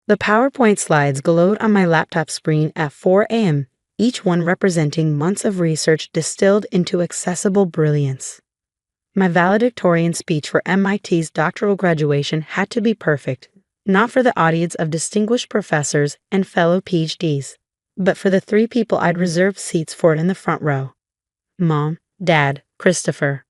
The PowerPoint slides glowed on my laptop screen at 4 a.m., each one representing months of research distilled into accessible brilliance. My valedictorian speech for MIT's doctoral graduation had to be perfect, not for the audience of distinguished professors and fellow PhDs, but for the three people I'd reserved seats for in the front row. Mom, Dad, Christopher.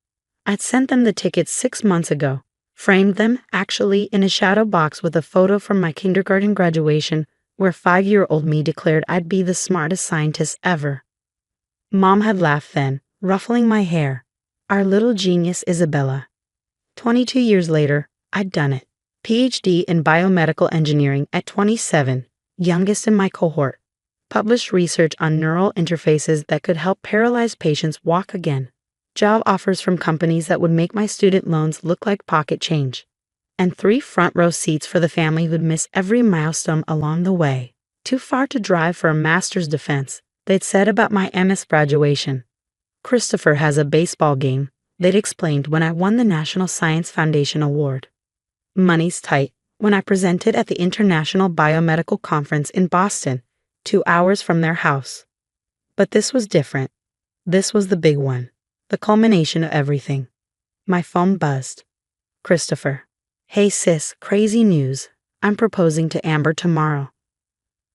I'd sent them the tickets 6 months ago, framed them, actually, in a shadow box with a photo from my kindergarten graduation where 5-year-old me declared I'd be the smartest scientist ever. Mom had laughed then, ruffling my hair. Our little genius Isabella. 22 years later, I'd done it. PhD in biomedical engineering at 27, youngest in my cohort. Published research on neural interfaces that could help paralyzed patients walk again. Job offers from companies that would make my student loans look like pocket change. And 3 front-row seats for the family who'd miss every milestone along the way. Too far to drive for a master's defense, they'd said about my MS graduation. Christopher has a baseball game, they'd explained when I won the National Science Foundation Award. Money's tight when I presented at the International Biomedical Conference in Boston, 2 hours from their house. But this was different. This was the big one, the culmination of everything. My phone buzzed. Christopher. Hey sis, crazy news. I'm proposing to Amber tomorrow.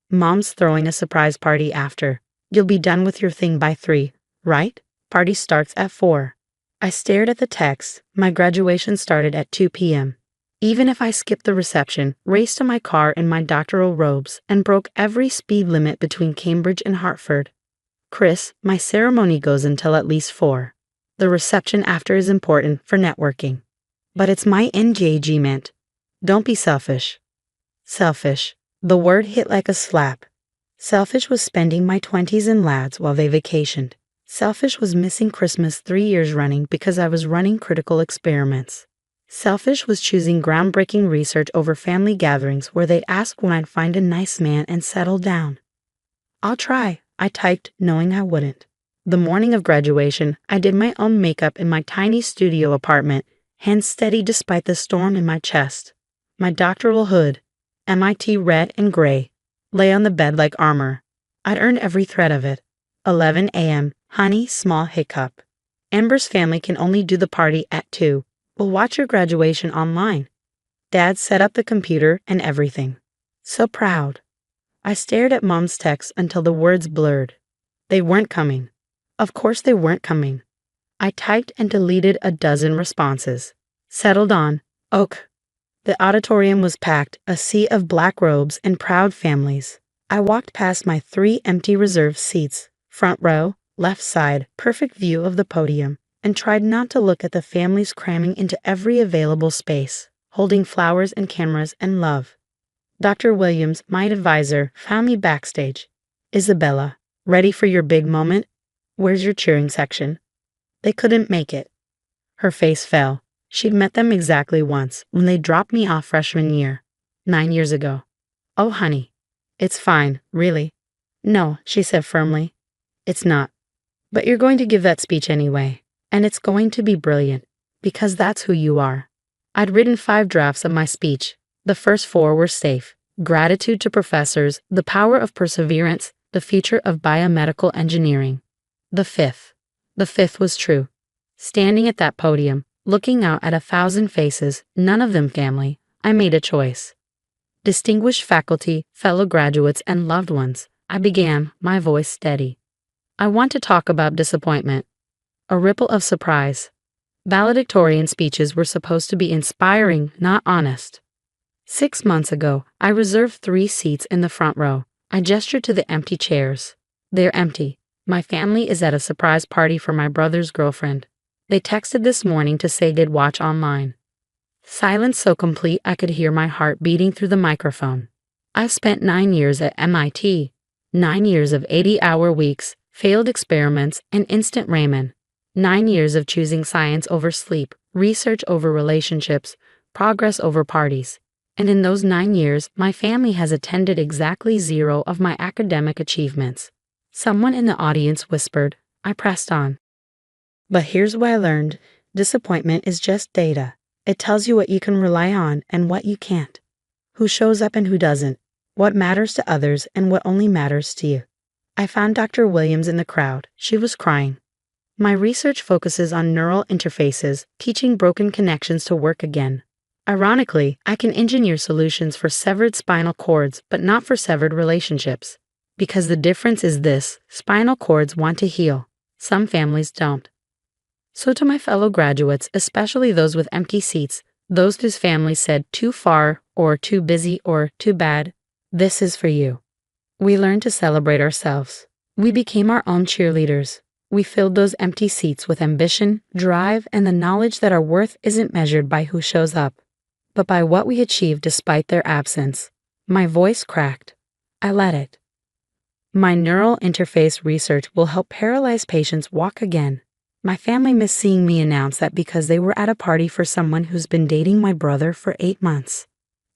Mom's throwing a surprise party after. You'll be done with your thing by 3, right? Party starts at 4. I stared at the text. My graduation started at 2 p.m. Even if I skipped the reception, raced to my car in my doctoral robes, and broke every speed limit between Cambridge and Hartford. Chris, my ceremony goes until at least 4. The reception after is important for networking. But it's my engagement. Don't be selfish. Selfish. The word hit like a slap. Selfish was spending my 20s in Lads while they vacationed. Selfish was missing Christmas 3 years running because I was running critical experiments. Selfish was choosing groundbreaking research over family gatherings where they'd ask when I'd find a nice man and settle down. I'll try, I typed, knowing I wouldn't. The morning of graduation, I did my own makeup in my tiny studio apartment, hands steady despite the storm in my chest. My doctoral hood, MIT red and gray, lay on the bed like armor. I'd earned every thread of it. 11 a.m., honey, small hiccup. Amber's family can only do the party at 2. We'll watch your graduation online. Dad set up the computer and everything. So proud. I stared at Mom's text until the words blurred. They weren't coming. Of course they weren't coming. I typed and deleted a dozen responses. Settled on, OK. The auditorium was packed, a sea of black robes and proud families. I walked past my 3 empty reserved seats, front row, left side, perfect view of the podium, and tried not to look at the families cramming into every available space, holding flowers and cameras and love. Dr. Williams, my advisor, found me backstage. Isabella, ready for your big moment? Where's your cheering section? They couldn't make it. Her face fell. She'd met them exactly once, when they dropped me off freshman year, 9 years ago. Oh, honey. It's fine, really. No, she said firmly. It's not. But you're going to give that speech anyway. And it's going to be brilliant, because that's who you are. I'd written 5 drafts of my speech. The first 4 were safe. Gratitude to professors, the power of perseverance, the future of biomedical engineering. The fifth was true. Standing at that podium, looking out at 1,000 faces, none of them family, I made a choice. Distinguished faculty, fellow graduates, and loved ones, I began, my voice steady. I want to talk about disappointment. A ripple of surprise. Valedictorian speeches were supposed to be inspiring, not honest. 6 months ago, I reserved 3 seats in the front row. I gestured to the empty chairs. They're empty. My family is at a surprise party for my brother's girlfriend. They texted this morning to say they'd watch online. Silence so complete I could hear my heart beating through the microphone. I've spent 9 years at MIT. 9 years of 80-hour weeks, failed experiments, and instant ramen. 9 years of choosing science over sleep, research over relationships, progress over parties. And in those 9 years, my family has attended exactly 0 of my academic achievements. Someone in the audience whispered. I pressed on. But here's what I learned. Disappointment is just data. It tells you what you can rely on and what you can't. Who shows up and who doesn't. what matters to others and what only matters to you. I found Dr. Williams in the crowd. She was crying. My research focuses on neural interfaces, teaching broken connections to work again. Ironically, I can engineer solutions for severed spinal cords, but not for severed relationships. Because the difference is this: spinal cords want to heal. Some families don't. So to my fellow graduates, especially those with empty seats, those whose families said too far, or too busy, or too bad, this is for you. We learned to celebrate ourselves. We became our own cheerleaders. We filled those empty seats with ambition, drive, and the knowledge that our worth isn't measured by who shows up, but by what we achieved despite their absence. My voice cracked. I let it. My neural interface research will help paralyzed patients walk again. My family missed seeing me announce that because they were at a party for someone who's been dating my brother for 8 months.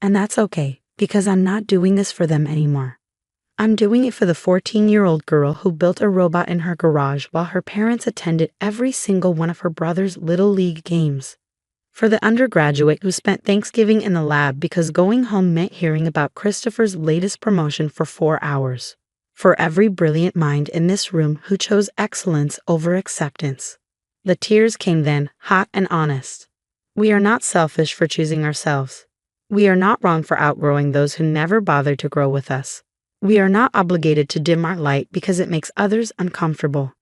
And that's okay, because I'm not doing this for them anymore. I'm doing it for the 14-year-old girl who built a robot in her garage while her parents attended every single one of her brother's Little League games. For the undergraduate who spent Thanksgiving in the lab because going home meant hearing about Christopher's latest promotion for 4 hours. For every brilliant mind in this room who chose excellence over acceptance. The tears came then, hot and honest. We are not selfish for choosing ourselves. We are not wrong for outgrowing those who never bothered to grow with us. We are not obligated to dim our light because it makes others uncomfortable.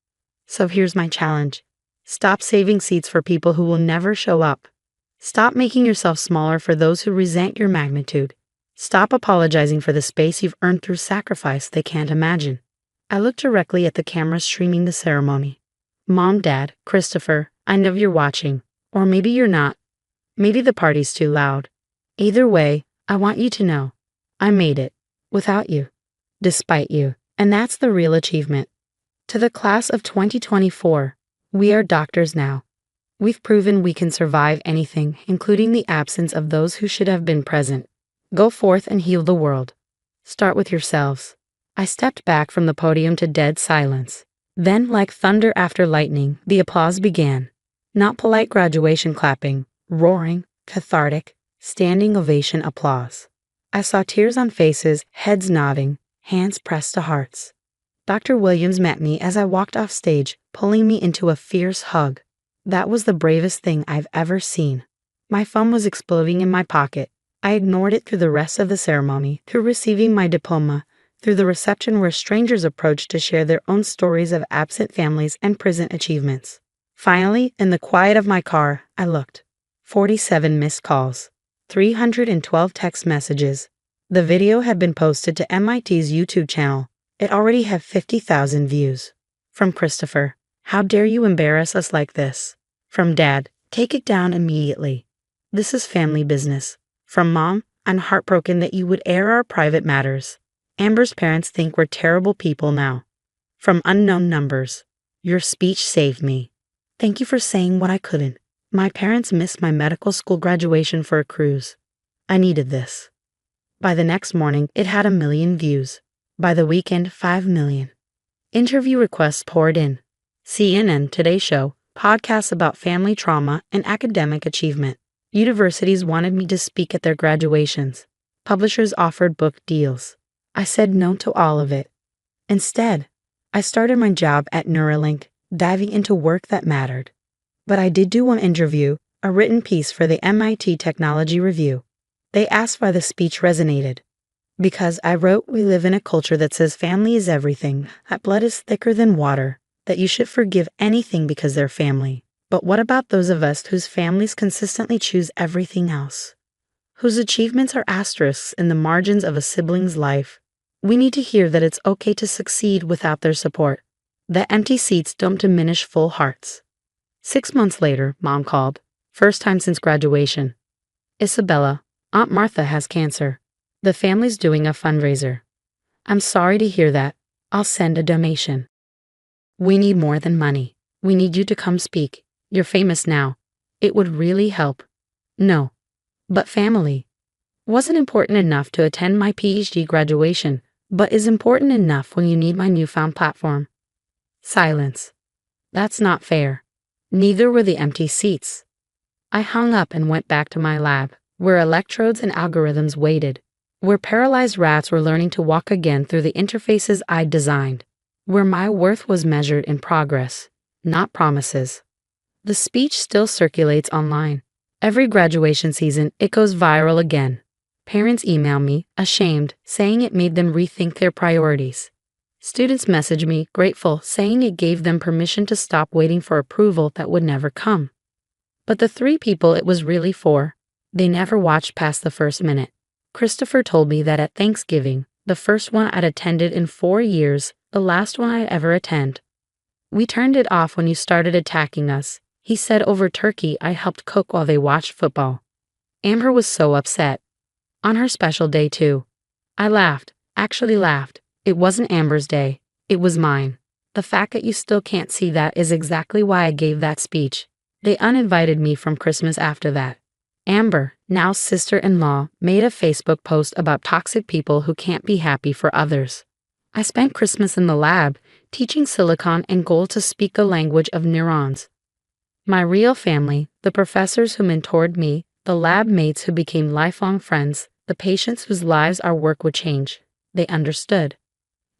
So here's my challenge. Stop saving seats for people who will never show up. Stop making yourself smaller for those who resent your magnitude. Stop apologizing for the space you've earned through sacrifice they can't imagine. I looked directly at the cameras streaming the ceremony. Mom, Dad, Christopher, I know you're watching. Or maybe you're not. Maybe the party's too loud. Either way, I want you to know. I made it. Without you. Despite you. And that's the real achievement. To the class of 2024, we are doctors now. We've proven we can survive anything, including the absence of those who should have been present. Go forth and heal the world. Start with yourselves. I stepped back from the podium to dead silence. Then, like thunder after lightning, the applause began. Not polite graduation clapping, roaring, cathartic, standing ovation applause. I saw tears on faces, heads nodding, hands pressed to hearts. Dr. Williams met me as I walked off stage, pulling me into a fierce hug. That was the bravest thing I've ever seen. My phone was exploding in my pocket. I ignored it through the rest of the ceremony, through receiving my diploma, through the reception where strangers approached to share their own stories of absent families and prison achievements. Finally, in the quiet of my car, I looked. 47 missed calls. 312 text messages. The video had been posted to MIT's YouTube channel. It already had 50,000 views. From Christopher, how dare you embarrass us like this? From Dad, take it down immediately. This is family business. From Mom, I'm heartbroken that you would air our private matters. Amber's parents think we're terrible people now. From unknown numbers, your speech saved me. Thank you for saying what I couldn't. My parents missed my medical school graduation for a cruise. I needed this. By the next morning, it had 1 million views. By the weekend, 5 million. Interview requests poured in. CNN, Today Show, podcasts about family trauma and academic achievement. Universities wanted me to speak at their graduations. Publishers offered book deals. I said no to all of it. Instead, I started my job at Neuralink, diving into work that mattered. But I did do one interview, a written piece for the MIT Technology Review. They asked why the speech resonated. Because I wrote, we live in a culture that says family is everything, that blood is thicker than water, that you should forgive anything because they're family. But what about those of us whose families consistently choose everything else? Whose achievements are asterisks in the margins of a sibling's life? We need to hear that it's okay to succeed without their support. That empty seats don't diminish full hearts. 6 months later, Mom called. First time since graduation. Isabella, Aunt Martha has cancer. The family's doing a fundraiser. I'm sorry to hear that. I'll send a donation. We need more than money. We need you to come speak. You're famous now. It would really help. No. But family. Wasn't important enough to attend my PhD graduation, but is important enough when you need my newfound platform. Silence. That's not fair. Neither were the empty seats. I hung up and went back to my lab, where electrodes and algorithms waited, where paralyzed rats were learning to walk again through the interfaces I'd designed, where my worth was measured in progress, not promises. The speech still circulates online. Every graduation season, it goes viral again. Parents email me, ashamed, saying it made them rethink their priorities. Students message me, grateful, saying it gave them permission to stop waiting for approval that would never come. But the three people it was really for, they never watched past the first minute. Christopher told me that at Thanksgiving, the first one I'd attended in 4 years, the last one I'd ever attend. "We turned it off when you started attacking us," he said over turkey I helped cook while they watched football. Amber was so upset. On her special day too. I laughed, actually laughed. It wasn't Amber's day, it was mine. The fact that you still can't see that is exactly why I gave that speech. They uninvited me from Christmas after that. Amber, now sister-in-law, made a Facebook post about toxic people who can't be happy for others. I spent Christmas in the lab, teaching silicon and gold to speak the language of neurons. My real family, the professors who mentored me, the lab mates who became lifelong friends, the patients whose lives our work would change, they understood.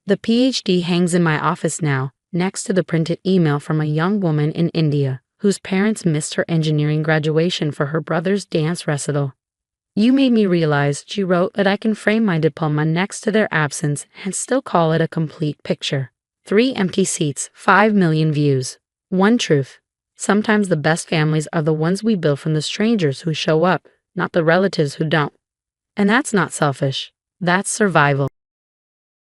The PhD hangs in my office now, next to the printed email from a young woman in India, whose parents missed her engineering graduation for her brother's dance recital. "You made me realize," she wrote, "that I can frame my diploma next to their absence and still call it a complete picture. 3 empty seats, 5 million views. One truth. Sometimes the best families are the ones we build from the strangers who show up, not the relatives who don't. And that's not selfish. That's survival."